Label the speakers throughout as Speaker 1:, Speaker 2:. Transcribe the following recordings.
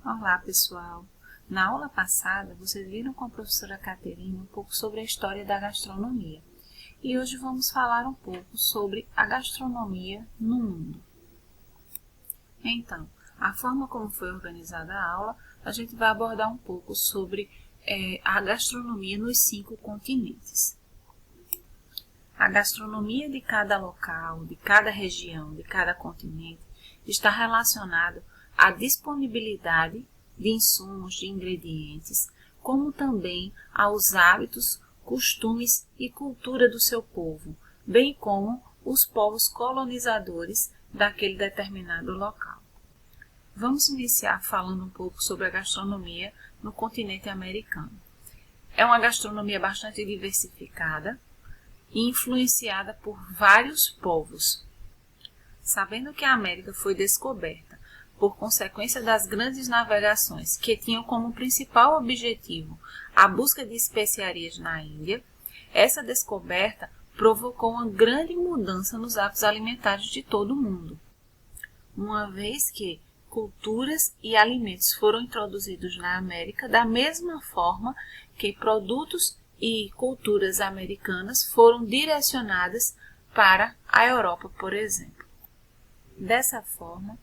Speaker 1: Olá, pessoal! Na aula passada, vocês viram com a professora Caterine um pouco sobre a história da gastronomia. E hoje vamos falar um pouco sobre a gastronomia no mundo. Então, a forma como foi organizada a aula, a gente vai abordar um pouco sobre a gastronomia nos 5 continentes. A gastronomia de cada local, de cada região, de cada continente, está relacionada à disponibilidade de insumos, de ingredientes, como também aos hábitos, costumes e cultura do seu povo, bem como os povos colonizadores daquele determinado local. Vamos iniciar falando um pouco sobre a gastronomia no continente americano. É uma gastronomia bastante diversificada e influenciada por vários povos. Sabendo que a América foi descoberta por consequência das grandes navegações que tinham como principal objetivo a busca de especiarias na Índia, essa descoberta provocou uma grande mudança nos hábitos alimentares de todo o mundo, uma vez que culturas e alimentos foram introduzidos na América da mesma forma que produtos e culturas americanas foram direcionadas para a Europa, por exemplo. Dessa forma,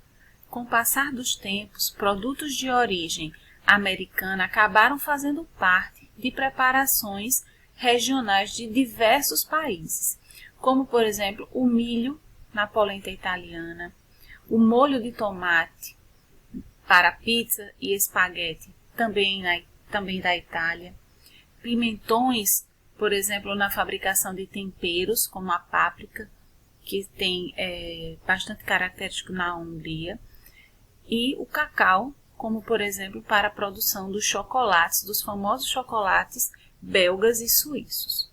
Speaker 1: com o passar dos tempos, produtos de origem americana acabaram fazendo parte de preparações regionais de diversos países, como, por exemplo, o milho na polenta italiana, o molho de tomate para pizza e espaguete, também da Itália, pimentões, por exemplo, na fabricação de temperos, como a páprica, que tem bastante característico na Hungria, e o cacau, como por exemplo para a produção dos chocolates, dos famosos chocolates belgas e suíços.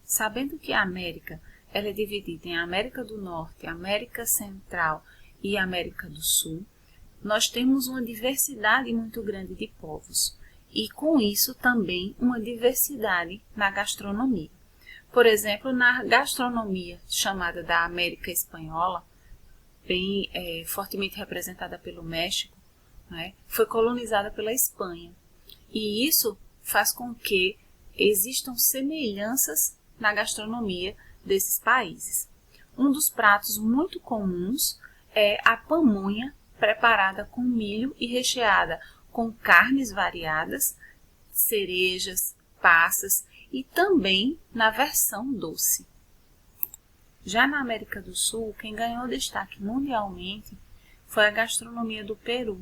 Speaker 1: Sabendo que a América ela é dividida em América do Norte, América Central e América do Sul, nós temos uma diversidade muito grande de povos e com isso também uma diversidade na gastronomia. Por exemplo, na gastronomia chamada da América Espanhola, bem fortemente representada pelo México, né, foi colonizada pela Espanha. E isso faz com que existam semelhanças na gastronomia desses países. Um dos pratos muito comuns é a pamonha, preparada com milho e recheada com carnes variadas, cerejas, passas e também na versão doce. Já na América do Sul, quem ganhou destaque mundialmente foi a gastronomia do Peru,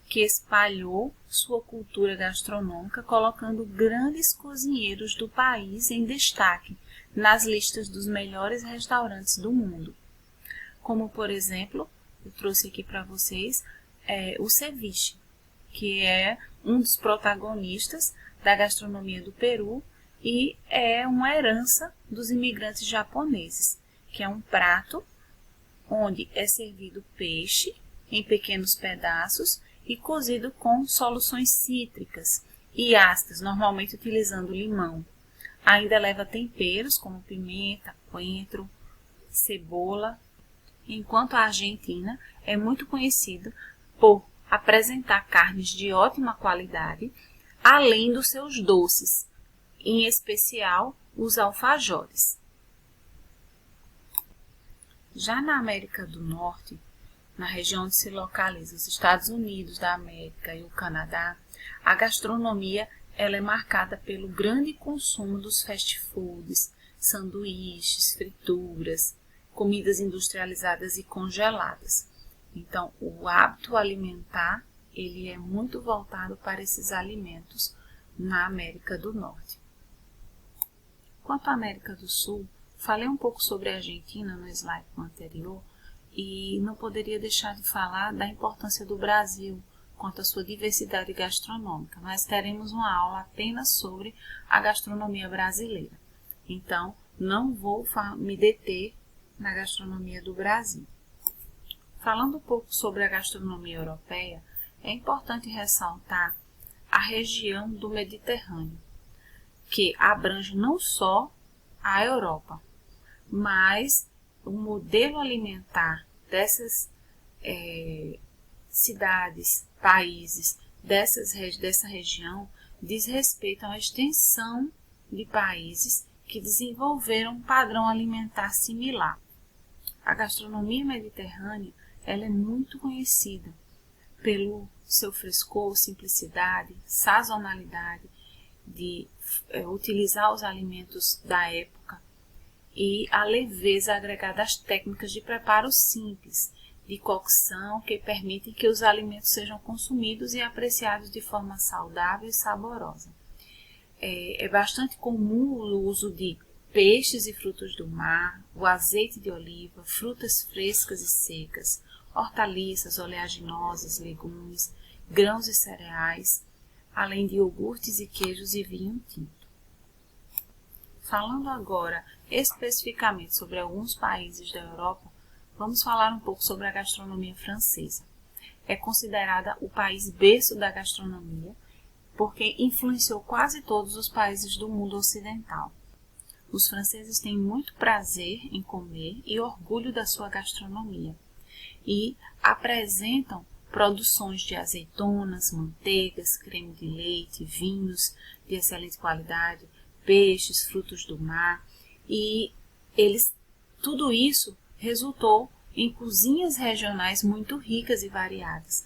Speaker 1: que espalhou sua cultura gastronômica, colocando grandes cozinheiros do país em destaque nas listas dos melhores restaurantes do mundo. Como, por exemplo, eu trouxe aqui para vocês o ceviche, que é um dos protagonistas da gastronomia do Peru e é uma herança dos imigrantes japoneses, que é um prato onde é servido peixe em pequenos pedaços e cozido com soluções cítricas e ácidas, normalmente utilizando limão. Ainda leva temperos como pimenta, coentro, cebola, enquanto a Argentina é muito conhecida por apresentar carnes de ótima qualidade, além dos seus doces, em especial os alfajores. Já na América do Norte, na região onde se localizam os Estados Unidos da América e o Canadá, a gastronomia ela é marcada pelo grande consumo dos fast foods, sanduíches, frituras, comidas industrializadas e congeladas. Então, o hábito alimentar ele é muito voltado para esses alimentos na América do Norte. Quanto à América do Sul, falei um pouco sobre a Argentina no slide anterior e não poderia deixar de falar da importância do Brasil quanto à sua diversidade gastronômica. Nós teremos uma aula apenas sobre a gastronomia brasileira. Então, não vou me deter na gastronomia do Brasil. Falando um pouco sobre a gastronomia europeia, é importante ressaltar a região do Mediterrâneo, que abrange não só a Europa, mas o modelo alimentar dessas cidades, países dessa região diz respeito a uma extensão de países que desenvolveram um padrão alimentar similar. A gastronomia mediterrânea ela é muito conhecida pelo seu frescor, simplicidade, sazonalidade, de utilizar os alimentos da época e a leveza agregada às técnicas de preparo simples, de cocção, que permitem que os alimentos sejam consumidos e apreciados de forma saudável e saborosa. É bastante comum o uso de peixes e frutos do mar, o azeite de oliva, frutas frescas e secas, hortaliças, oleaginosas, legumes, grãos e cereais, além de iogurtes e queijos e vinho tinto. Falando agora especificamente sobre alguns países da Europa, vamos falar um pouco sobre a gastronomia francesa. É considerada o país berço da gastronomia, porque influenciou quase todos os países do mundo ocidental. Os franceses têm muito prazer em comer e orgulho da sua gastronomia, e apresentam produções de azeitonas, manteigas, creme de leite, vinhos de excelente qualidade, peixes, frutos do mar, e tudo isso resultou em cozinhas regionais muito ricas e variadas.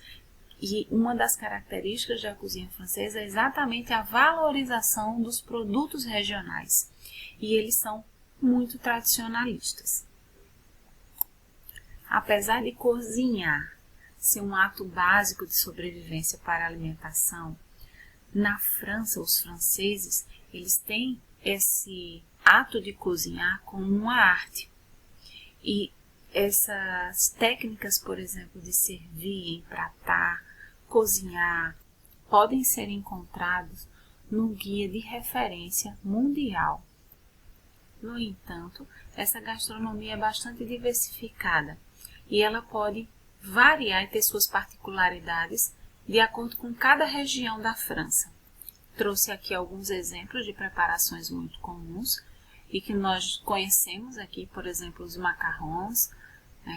Speaker 1: E uma das características da cozinha francesa é exatamente a valorização dos produtos regionais. E eles são muito tradicionalistas. Apesar de cozinhar ser um ato básico de sobrevivência para a alimentação, na França, os franceses, eles têm esse ato de cozinhar como uma arte. E essas técnicas, por exemplo, de servir, empratar, cozinhar, podem ser encontrados no guia de referência mundial. No entanto, essa gastronomia é bastante diversificada e ela pode variar e ter suas particularidades de acordo com cada região da França. Trouxe aqui alguns exemplos de preparações muito comuns e que nós conhecemos aqui, por exemplo, os macarrons,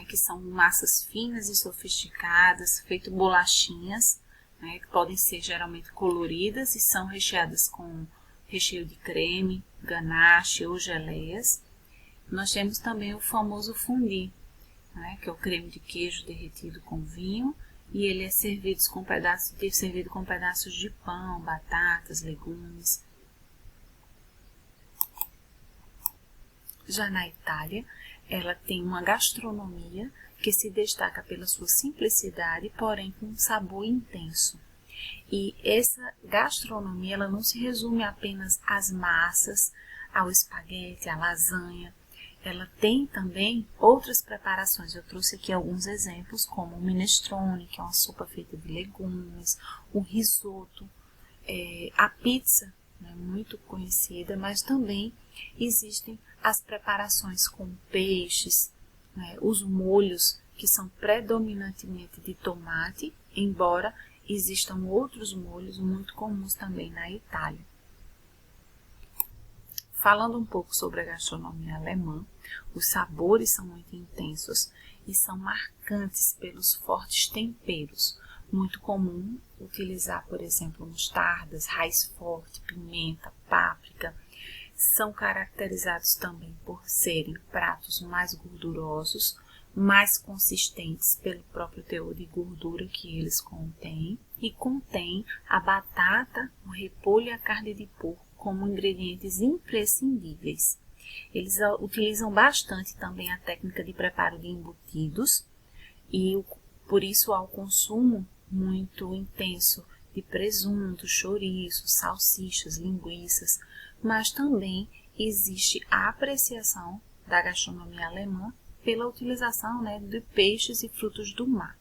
Speaker 1: que são massas finas e sofisticadas, feito bolachinhas, que podem ser geralmente coloridas e são recheadas com recheio de creme, ganache ou geleias. Nós temos também o famoso fondue, que é o creme de queijo derretido com vinho, e ele é servido com pedaços de pão, batatas, legumes. Já na Itália, ela tem uma gastronomia que se destaca pela sua simplicidade, porém com um sabor intenso. E essa gastronomia ela não se resume apenas às massas, ao espaguete, à lasanha. Ela tem também outras preparações. Eu trouxe aqui alguns exemplos, como o minestrone, que é uma sopa feita de legumes, o risoto, a pizza, muito conhecida, mas também existem as preparações com peixes, os molhos que são predominantemente de tomate, embora existam outros molhos muito comuns também na Itália. Falando um pouco sobre a gastronomia alemã, os sabores são muito intensos e são marcantes pelos fortes temperos. Muito comum utilizar, por exemplo, mostardas, raiz forte, pimenta, páprica. São caracterizados também por serem pratos mais gordurosos, mais consistentes pelo próprio teor de gordura que eles contêm, e contém a batata, o repolho e a carne de porco como ingredientes imprescindíveis. Eles utilizam bastante também a técnica de preparo de embutidos e por isso há o consumo muito intenso de presunto, chouriço, salsichas, linguiças, mas também existe a apreciação da gastronomia alemã pela utilização de peixes e frutos do mar.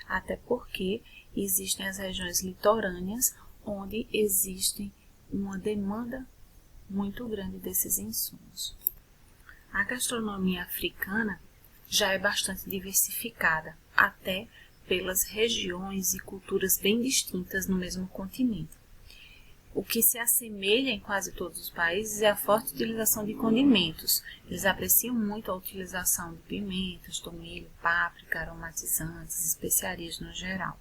Speaker 1: Até porque existem as regiões litorâneas onde existe uma demanda muito grande desses insumos. A gastronomia africana já é bastante diversificada, até pelas regiões e culturas bem distintas no mesmo continente. O que se assemelha em quase todos os países é a forte utilização de condimentos. Eles apreciam muito a utilização de pimentas, tomilho, páprica, aromatizantes, especiarias no geral.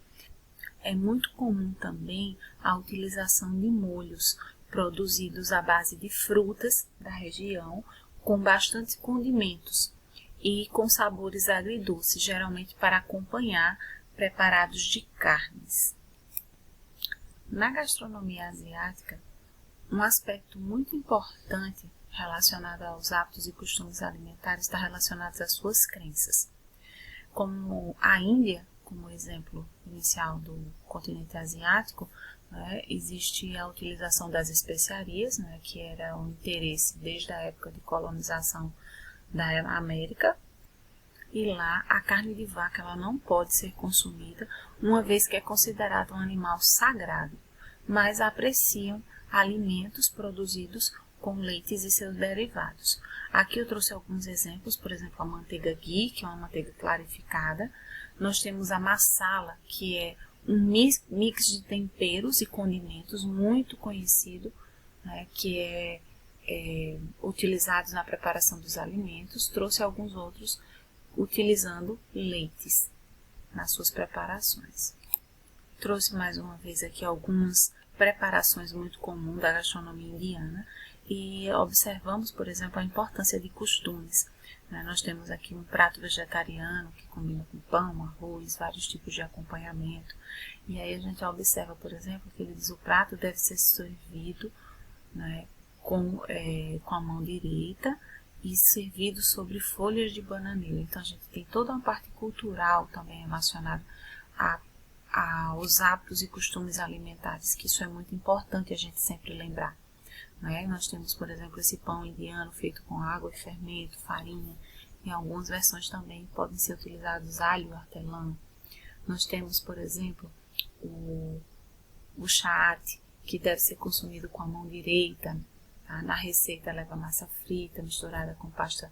Speaker 1: É muito comum também a utilização de molhos produzidos à base de frutas da região, com bastante condimentos e com sabores agridoces, geralmente para acompanhar preparados de carnes. Na gastronomia asiática, um aspecto muito importante relacionado aos hábitos e costumes alimentares está relacionado às suas crenças. Como a Índia, como exemplo inicial do continente asiático, existe a utilização das especiarias, que era um interesse desde a época de colonização da América. E lá a carne de vaca ela não pode ser consumida, uma vez que é considerado um animal sagrado, mas apreciam alimentos produzidos com leites e seus derivados. Aqui eu trouxe alguns exemplos, por exemplo, a manteiga ghee, que é uma manteiga clarificada. Nós temos a masala, que é um mix de temperos e condimentos muito conhecido, que é utilizado na preparação dos alimentos. Trouxe alguns outros utilizando leites nas suas preparações. Trouxe mais uma vez aqui algumas preparações muito comuns da gastronomia indiana e observamos, por exemplo, a importância de costumes. Nós temos aqui um prato vegetariano que combina com pão, arroz, vários tipos de acompanhamento. E aí a gente observa, por exemplo, que ele diz que o prato deve ser servido com a mão direita e servido sobre folhas de bananeira. Então a gente tem toda uma parte cultural também relacionada aos hábitos e costumes alimentares, que isso é muito importante a gente sempre lembrar. Nós temos, por exemplo, esse pão indiano feito com água e fermento, farinha. Em algumas versões também podem ser utilizados alho e hortelã. Nós temos, por exemplo, o chaat, que deve ser consumido com a mão direita. Na receita leva massa frita misturada com pasta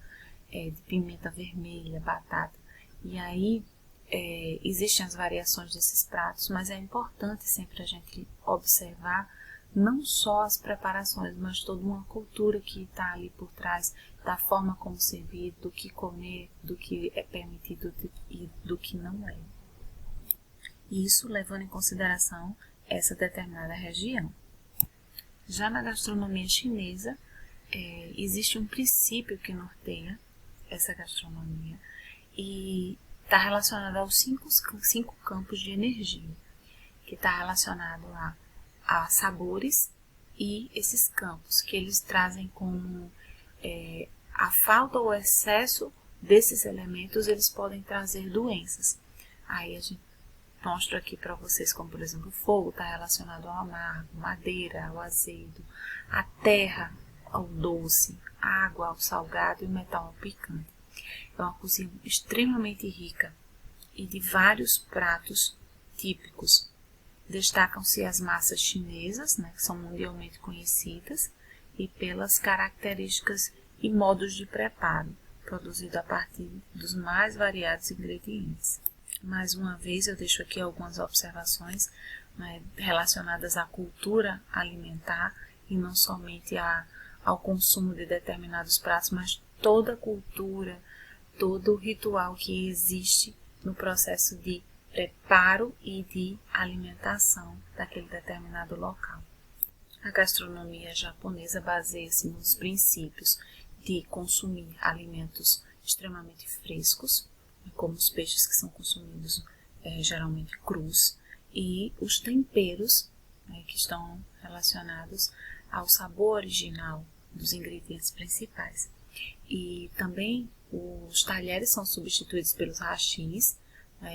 Speaker 1: de pimenta vermelha, batata. E aí existem as variações desses pratos, mas é importante sempre a gente observar não só as preparações, mas toda uma cultura que está ali por trás da forma como servir, do que comer, do que é permitido e do que não é. Isso levando em consideração essa determinada região. Já na gastronomia chinesa, existe um princípio que norteia essa gastronomia e está relacionado aos cinco campos de energia, que está relacionado a sabores e esses campos, que eles trazem como a falta ou excesso desses elementos, eles podem trazer doenças. Aí a gente mostro aqui para vocês como, por exemplo, o fogo está relacionado ao amargo, madeira ao azedo, a terra ao doce, a água ao salgado e o metal ao picante. É uma cozinha extremamente rica e de vários pratos típicos. Destacam-se as massas chinesas, que são mundialmente conhecidas, e pelas características e modos de preparo, produzido a partir dos mais variados ingredientes. Mais uma vez, eu deixo aqui algumas observações relacionadas à cultura alimentar e não somente ao consumo de determinados pratos, mas toda a cultura, todo o ritual que existe no processo de preparo e de alimentação daquele determinado local. A gastronomia japonesa baseia-se nos princípios de consumir alimentos extremamente frescos, como os peixes que são consumidos geralmente crus, e os temperos que estão relacionados ao sabor original dos ingredientes principais. E também os talheres são substituídos pelos hashis,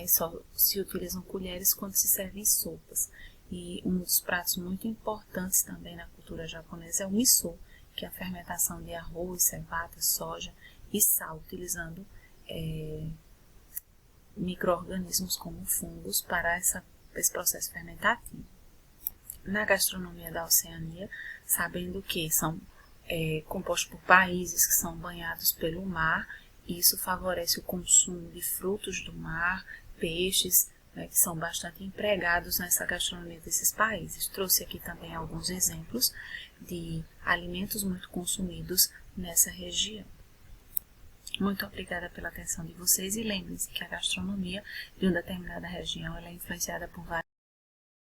Speaker 1: só se utilizam colheres quando se servem sopas. E um dos pratos muito importantes também na cultura japonesa é o miso, que é a fermentação de arroz, cevada, soja e sal, utilizando micro-organismos como fungos para esse processo fermentativo. Na gastronomia da Oceania, sabendo que são compostos por países que são banhados pelo mar, isso favorece o consumo de frutos do mar, peixes, né, que são bastante empregados nessa gastronomia desses países. Trouxe aqui também alguns exemplos de alimentos muito consumidos nessa região. Muito obrigada pela atenção de vocês e lembrem-se que a gastronomia de uma determinada região ela é influenciada por vários